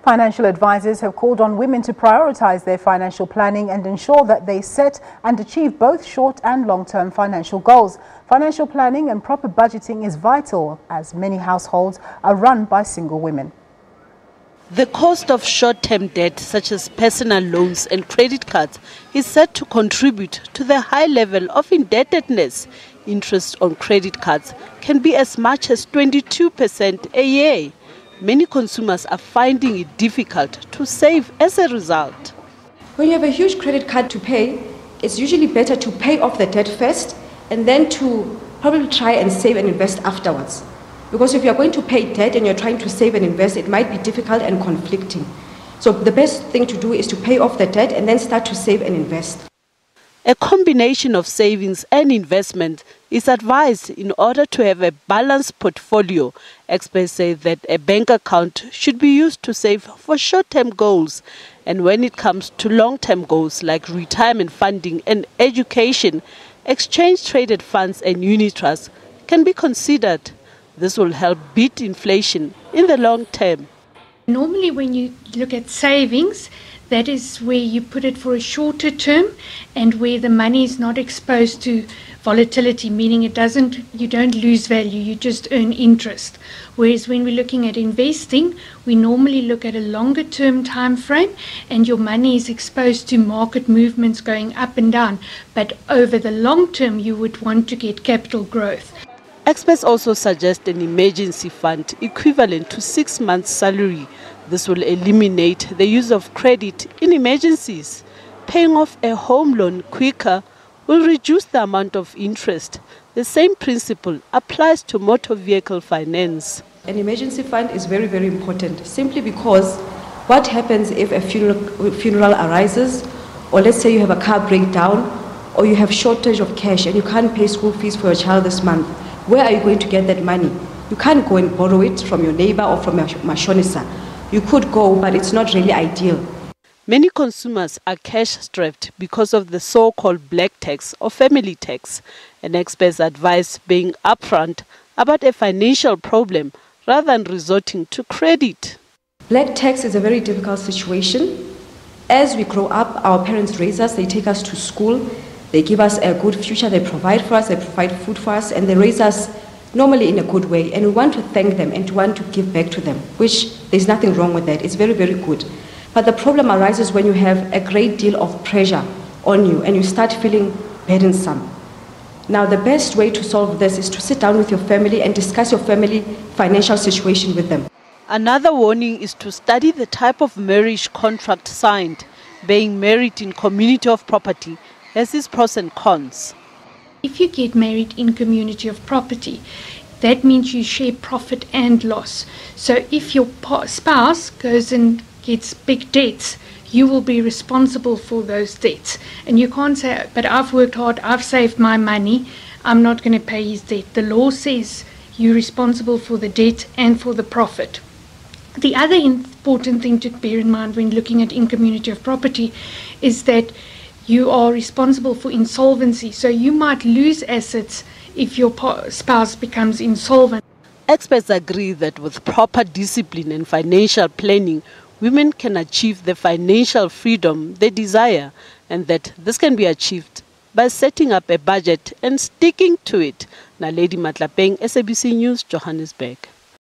Financial advisors have called on women to prioritize their financial planning and ensure that they set and achieve both short and long-term financial goals. Financial planning and proper budgeting is vital as many households are run by single women. The cost of short-term debt such as personal loans and credit cards is said to contribute to the high level of indebtedness. Interest on credit cards can be as much as 22% a year. Many consumers are finding it difficult to save as a result. When you have a huge credit card to pay, it's usually better to pay off the debt first and then to probably try and save and invest afterwards. Because if you're going to pay debt and you're trying to save and invest, it might be difficult and conflicting. So the best thing to do is to pay off the debt and then start to save and invest. A combination of savings and investment is advised in order to have a balanced portfolio. Experts say that a bank account should be used to save for short-term goals. And when it comes to long-term goals like retirement funding and education, exchange-traded funds and unit trusts can be considered. This will help beat inflation in the long term. Normally when you look at savings, that is where you put it for a shorter term and where the money is not exposed to volatility, meaning you don't lose value, you just earn interest. Whereas when we're looking at investing, we normally look at a longer term time frame and your money is exposed to market movements going up and down. But over the long term, you would want to get capital growth. Experts also suggest an emergency fund equivalent to 6 months' salary. This will eliminate the use of credit in emergencies. Paying off a home loan quicker will reduce the amount of interest. The same principle applies to motor vehicle finance. An emergency fund is very, very important simply because what happens if a funeral arises, or let's say you have a car breakdown, or you have shortage of cash and you can't pay school fees for your child this month. Where are you going to get that money? You can't go and borrow it from your neighbor or from your mashonisa. You could go, but it's not really ideal. Many consumers are cash-strapped because of the so-called black tax or family tax. And experts advise being upfront about a financial problem rather than resorting to credit. Black tax is a very difficult situation. As we grow up, our parents raise us, they take us to school, they give us a good future, they provide for us, they provide food for us, and they raise us normally in a good way. And we want to thank them and want to give back to them, which there's nothing wrong with that. It's very, very good. But the problem arises when you have a great deal of pressure on you and you start feeling burdensome. Now, the best way to solve this is to sit down with your family and discuss your family financial situation with them. Another warning is to study the type of marriage contract signed. Being married in community of property has its pros and cons. If you get married in community of property, that means you share profit and loss. So if your spouse goes and gets big debts, you will be responsible for those debts. And you can't say, but I've worked hard, I've saved my money, I'm not going to pay his debt. The law says you're responsible for the debt and for the profit. The other important thing to bear in mind when looking at in community of property is that you are responsible for insolvency. So you might lose assets if your spouse becomes insolvent. Experts agree that with proper discipline and financial planning, women can achieve the financial freedom they desire, and that this can be achieved by setting up a budget and sticking to it. Naledi Matlapeng, SABC News, Johannesburg.